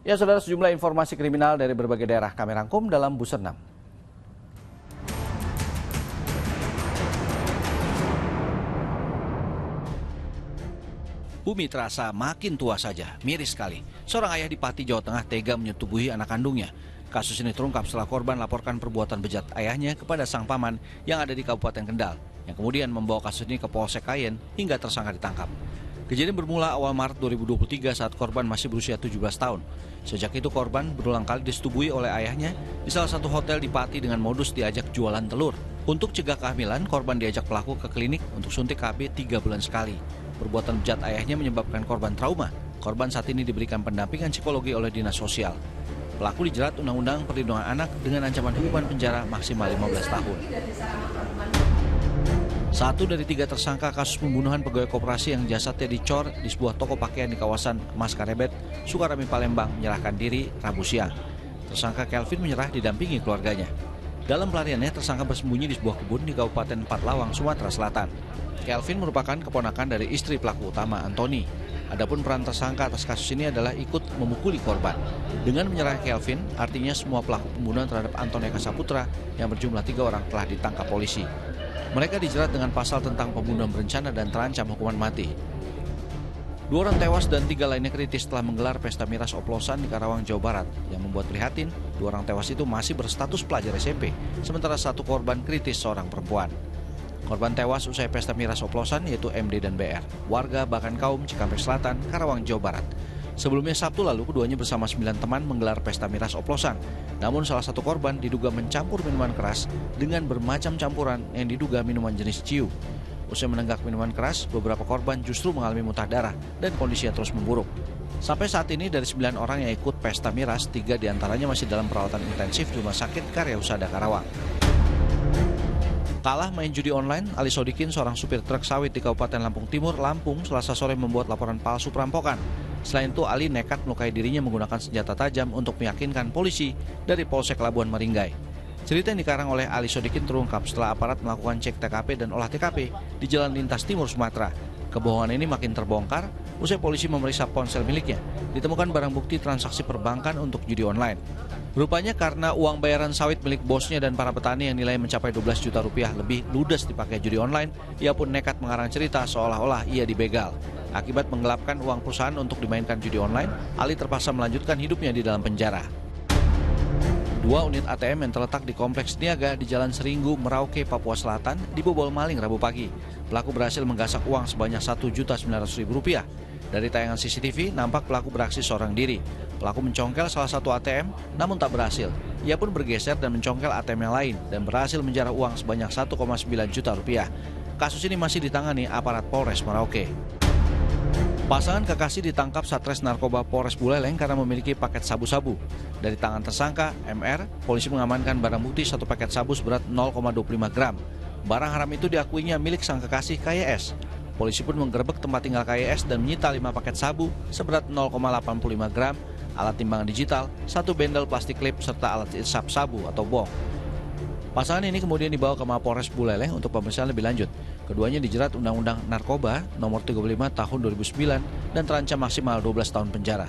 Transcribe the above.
Ya, saudara, sejumlah informasi kriminal dari berbagai daerah kami rangkum dalam Buser 6. Bumi terasa makin tua saja, miris sekali. Seorang ayah di Pati, Jawa Tengah tega menyetubuhi anak kandungnya. Kasus ini terungkap setelah korban laporkan perbuatan bejat ayahnya kepada sang paman yang ada di Kabupaten Kendal, yang kemudian membawa kasus ini ke Polsek Kayen hingga tersangka ditangkap. Kejadian bermula awal Maret 2023 saat korban masih berusia 17 tahun. Sejak itu korban berulang kali disetubuhi oleh ayahnya di salah satu hotel di Pati dengan modus diajak jualan telur. Untuk cegah kehamilan, korban diajak pelaku ke klinik untuk suntik KB 3 bulan sekali. Perbuatan bejat ayahnya menyebabkan korban trauma. Korban saat ini diberikan pendampingan psikologi oleh Dinas Sosial. Pelaku dijerat Undang-Undang Perlindungan Anak dengan ancaman hukuman penjara maksimal 15 tahun. Satu dari 3 tersangka kasus pembunuhan pegawai koperasi yang jasadnya dicor di sebuah toko pakaian di kawasan Mas Karebet, Sukarami, Palembang menyerahkan diri Rabu siang. Tersangka Kelvin menyerah didampingi keluarganya. Dalam pelariannya, tersangka bersembunyi di sebuah kebun di Kabupaten Empat Lawang, Sumatera Selatan. Kelvin merupakan keponakan dari istri pelaku utama, Antoni. Adapun peran tersangka atas kasus ini adalah ikut memukuli korban. Dengan menyerah Kelvin, artinya semua pelaku pembunuhan terhadap Antoni Eka Saputra yang berjumlah 3 orang telah ditangkap polisi. Mereka dijerat dengan pasal tentang pembunuhan berencana dan terancam hukuman mati. 2 orang tewas dan 3 lainnya kritis setelah menggelar pesta miras oplosan di Karawang, Jawa Barat. Yang membuat prihatin, 2 orang tewas itu masih berstatus pelajar SMP, sementara 1 korban kritis seorang perempuan. Korban tewas usai pesta miras oplosan yaitu MD dan BR, warga Bakan Kaum, Cikampek Selatan, Karawang, Jawa Barat. Sebelumnya Sabtu lalu keduanya bersama 9 teman menggelar pesta miras oplosan. Namun salah satu korban diduga mencampur minuman keras dengan bermacam campuran yang diduga minuman jenis ciu. Usai menenggak minuman keras, beberapa korban justru mengalami muntah darah dan kondisinya terus memburuk. Sampai saat ini dari 9 orang yang ikut pesta miras, 3 diantaranya masih dalam perawatan intensif di Rumah Sakit Karya Husada Karawang. Kalah main judi online, Ali Sodikin, seorang supir truk sawit di Kabupaten Lampung Timur, Lampung, Selasa sore membuat laporan palsu perampokan. Selain itu, Ali nekat melukai dirinya menggunakan senjata tajam untuk meyakinkan polisi dari Polsek Labuan Maringgai. Cerita yang dikarang oleh Ali Sodikin terungkap setelah aparat melakukan cek TKP dan olah TKP di Jalan Lintas Timur, Sumatera. Kebohongan ini makin terbongkar usai polisi memeriksa ponsel miliknya. Ditemukan barang bukti transaksi perbankan untuk judi online. Rupanya karena uang bayaran sawit milik bosnya dan para petani yang nilainya mencapai 12 juta rupiah lebih ludes dipakai judi online, ia pun nekat mengarang cerita seolah-olah ia dibegal. Akibat menggelapkan uang perusahaan untuk dimainkan judi online, Ali terpaksa melanjutkan hidupnya di dalam penjara. 2 unit ATM yang terletak di Kompleks Niaga di Jalan Seringgu, Merauke, Papua Selatan dibobol maling Rabu pagi. Pelaku berhasil menggasak uang sebanyak Rp1.900.000. Dari tayangan CCTV, nampak pelaku beraksi seorang diri. Pelaku mencongkel salah satu ATM, namun tak berhasil. Ia pun bergeser dan mencongkel ATM yang lain dan berhasil menjarah uang sebanyak Rp1,9 juta. Kasus ini masih ditangani aparat Polres Merauke. Pasangan kekasih ditangkap Satres Narkoba Polres Buleleng karena memiliki paket sabu-sabu. Dari tangan tersangka, MR, polisi mengamankan barang bukti 1 paket sabu seberat 0,25 gram. Barang haram itu diakuinya milik sang kekasih KYS. Polisi pun menggerebek tempat tinggal KYS dan menyita 5 paket sabu seberat 0,85 gram, alat timbangan digital, 1 bendel plastik klip, serta alat isap sabu atau bong. Pasangan ini kemudian dibawa ke Mapolres Buleleng untuk pemeriksaan lebih lanjut. Keduanya dijerat Undang-Undang Narkoba Nomor 35 Tahun 2009 dan terancam maksimal 12 tahun penjara.